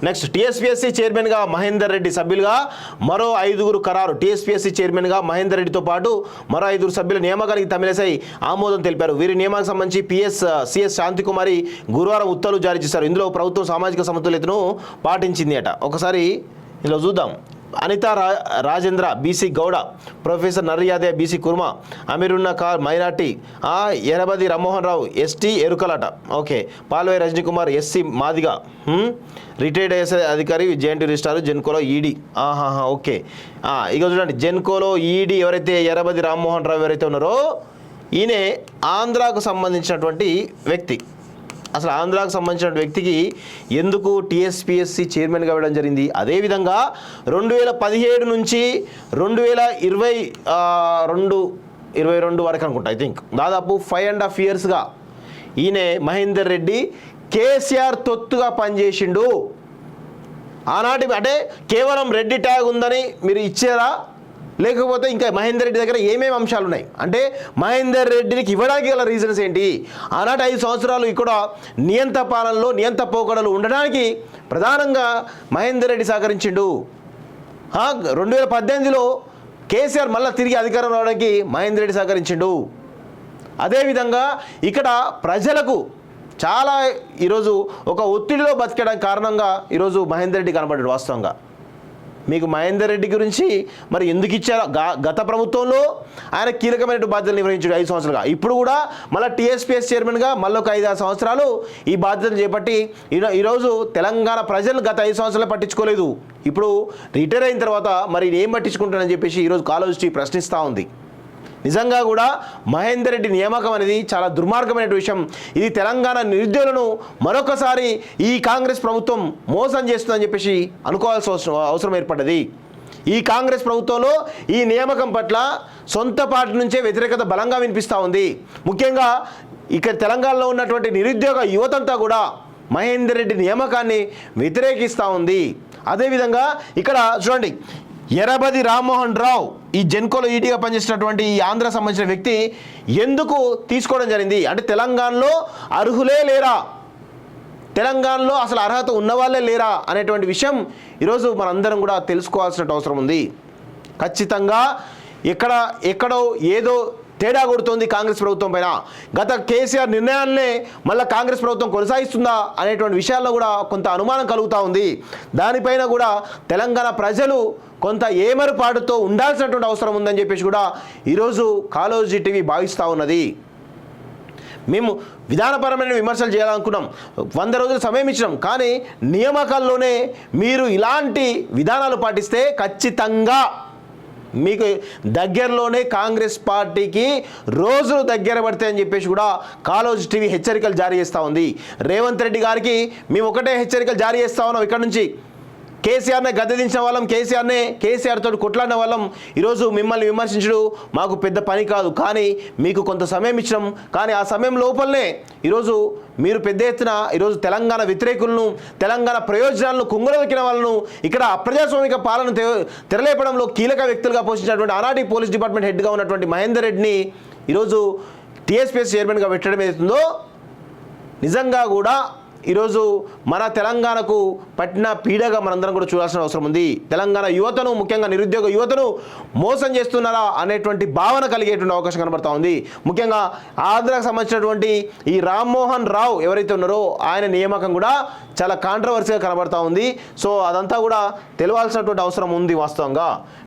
Next TSPSC చైర్మన్గా మహేందర్ రెడ్డి సభ్యులుగా మరో 5 ఖరారు. టీఎస్పీఎస్సీ చైర్మన్గా మహేందర్ రెడ్డితో పాటు మరో 5 సభ్యుల నియామకానికి తమిళసై ఆమోదం తెలిపారు. వీరి నియామకానికి సంబంధించి సిఎస్ శాంతికుమారి గురువారం ఉత్తర్వులు జారీ చేశారు. ఇందులో ప్రభుత్వం సామాజిక సమతుల్యతను పాటించింది అట. ఒకసారి ఇందులో చూద్దాం. అనితా రాజేంద్ర బీసీ గౌడ, ప్రొఫెసర్ నర్యాదయ బీసీ కుర్మా, అమీరున్నా ఖాన్ మైనార్టీ, ఎరబది రామ్మోహన్ రావు ఎస్టీ ఎరుకలట. Okay. Palvai Rajanikumar SC Madiga, retired SI అధికారి జేఎన్టీ రిజిస్ట్రార్ జెన్కోలో ఈడీ. ఓకే. ఇక చూడండి, జెన్కోలో ఈడీ ఎవరైతే ఎరబది రామ్మోహన్ రావు ఎవరైతే ఉన్నారో ఈయన ఆంధ్రాకు సంబంధించినటువంటి వ్యక్తి. అసలు ఆంధ్రాకు సంబంధించిన వ్యక్తికి ఎందుకు టీఎస్పీఎస్సీ చైర్మన్గా ఇవ్వడం జరిగింది? అదేవిధంగా 2017 నుంచి 2022 వరకు అనుకుంటా, ఐ థింక్ దాదాపు 5.5 yearsగా ఈయన మహేందర్ రెడ్డి కేసీఆర్ తొత్తుగా పనిచేసిండు. ఆనాటి అంటే కేవలం రెడ్డి ట్యాగ్ ఉందని మీరు ఇచ్చారా, లేకపోతే ఇంకా మహేందర్ రెడ్డి దగ్గర ఏమేమి అంశాలు ఉన్నాయి అంటే మహేందర్ రెడ్డికి ఇవ్వడానికి గల రీజన్స్ ఏంటి? ఆనాటి 5 సంవత్సరాలు ఇక్కడ నియంత పాలనలో నియంత పోకడలు ఉండడానికి ప్రధానంగా మహేందర్ రెడ్డి సహకరించిండు. 2018లో కేసీఆర్ మళ్ళీ తిరిగి అధికారం రావడానికి మహేందర్ రెడ్డి సహకరించిండు. అదేవిధంగా ఇక్కడ ప్రజలకు చాలా ఈరోజు ఒక ఒత్తిడిలో బతికడానికి కారణంగా ఈరోజు మహేందర్ రెడ్డి కనబడ్డాడు. వాస్తవంగా మీకు మహేందర్ రెడ్డి గురించి మరి ఎందుకు ఇచ్చారో, గత ప్రభుత్వంలో ఆయన కీలకమైన బాధ్యతలు నిర్వహించాడు 5 సంవత్సరాలుగా. ఇప్పుడు కూడా మళ్ళీ టీఎస్పీఎస్ చైర్మన్గా మళ్ళీ ఒక 5-6 సంవత్సరాలు ఈ బాధ్యతలు చేపట్టి ఈరోజు తెలంగాణ ప్రజలు గత 5 సంవత్సరాలు పట్టించుకోలేదు. ఇప్పుడు రిటైర్ అయిన తర్వాత మరి ఏం పట్టించుకుంటానని చెప్పేసి ఈరోజు కాలోజీ ప్రశ్నిస్తూ ఉంది. నిజంగా కూడా మహేందర్ రెడ్డి నియామకం అనేది చాలా దుర్మార్గమైన విషయం. ఇది తెలంగాణ నిరుద్యోగులను మరొకసారి ఈ కాంగ్రెస్ ప్రభుత్వం మోసం చేస్తుందని చెప్పేసి అనుకోవాల్సిన అవసరం ఏర్పడ్డది. ఈ కాంగ్రెస్ ప్రభుత్వంలో ఈ నియామకం పట్ల సొంత పార్టీ నుంచే వ్యతిరేకత బలంగా వినిపిస్తూ ఉంది. ముఖ్యంగా ఇక్కడ తెలంగాణలో ఉన్నటువంటి నిరుద్యోగ యువతంతా కూడా మహేందర్ రెడ్డి నియామకాన్ని వ్యతిరేకిస్తూ ఉంది. అదేవిధంగా ఇక్కడ చూడండి, ఎరబది రామ్మోహన్ రావు ఈ జెన్కోలో ఈటీగా పనిచేసినటువంటి ఈ ఆంధ్ర సంబంధించిన వ్యక్తి ఎందుకు తీసుకోవడం జరిగింది అంటే తెలంగాణలో అర్హులే లేరా, తెలంగాణలో అసలు అర్హత ఉన్నవాళ్ళే లేరా అనేటువంటి విషయం ఈరోజు మనందరం కూడా తెలుసుకోవాల్సిన అవసరం ఉంది. ఖచ్చితంగా ఎక్కడో ఏదో తేడా కొడుతోంది కాంగ్రెస్ ప్రభుత్వం పైన. గత కేసీఆర్ నిర్ణయాలనే మళ్ళీ కాంగ్రెస్ ప్రభుత్వం కొనసాగిస్తుందా అనేటువంటి విషయాల్లో కూడా కొంత అనుమానం కలుగుతూ ఉంది. దానిపైన కూడా తెలంగాణ ప్రజలు కొంత ఏమరుపాటుతో ఉండాల్సినటువంటి అవసరం ఉందని చెప్పేసి కూడా ఈరోజు కాలోజీ టీవీ భావిస్తూ ఉన్నది. మేము విధానపరమైన విమర్శలు చేయాలనుకున్నాం, 100 రోజులు సమయం ఇచ్చినాం, కానీ నియామకాల్లోనే మీరు ఇలాంటి విధానాలు పాటిస్తే ఖచ్చితంగా మీకు దగ్గరలోనే కాంగ్రెస్ పార్టీకి రోజులు దగ్గర పడతాయని చెప్పేసి కూడా కాలోజీ టీవీ హెచ్చరికలు జారీ చేస్తూ ఉంది. రేవంత్ రెడ్డి గారికి మేము ఒకటే హెచ్చరికలు జారీ చేస్తూ ఉన్నాం. ఇక్కడ నుంచి కేసీఆర్నే గద్దెదించిన వాళ్ళం, కేసీఆర్ తోటి కొట్లాడిన వాళ్ళం ఈరోజు మిమ్మల్ని విమర్శించడం మాకు పెద్ద పని కాదు, కానీ మీకు కొంత సమయం ఇచ్చినాం. కానీ ఆ సమయం లోపలనే ఈరోజు మీరు పెద్ద ఎత్తున ఈరోజు తెలంగాణ వ్యతిరేకులను, తెలంగాణ ప్రయోజనాలను కుంగలొక్కిన వాళ్ళను, ఇక్కడ అప్రజాస్వామిక పాలన తెరలేపడంలో కీలక వ్యక్తులుగా పోషించినటువంటి ఆనాటి పోలీస్ డిపార్ట్మెంట్ హెడ్గా ఉన్నటువంటి మహేందర్ రెడ్డిని ఈరోజు టీఎస్పీఎస్ చైర్మన్గా పెట్టడం ఏదైతుందో నిజంగా కూడా ఈరోజు మన తెలంగాణకు పట్టిన పీడగా మనందరం కూడా చూడాల్సిన అవసరం ఉంది. తెలంగాణ యువతను, ముఖ్యంగా నిరుద్యోగ యువతను మోసం చేస్తున్నారా అనేటువంటి భావన కలిగేటువంటి అవకాశం కనబడతా ఉంది. ముఖ్యంగా ఆంధ్రాకు సంబంధించినటువంటి ఈ రామ్మోహన్ రావు ఎవరైతే ఉన్నారో ఆయన నియామకం కూడా చాలా కాంట్రవర్సీగా కనబడతా ఉంది. సో అదంతా కూడా తెలియాల్సినటువంటి అవసరం ఉంది వాస్తవంగా.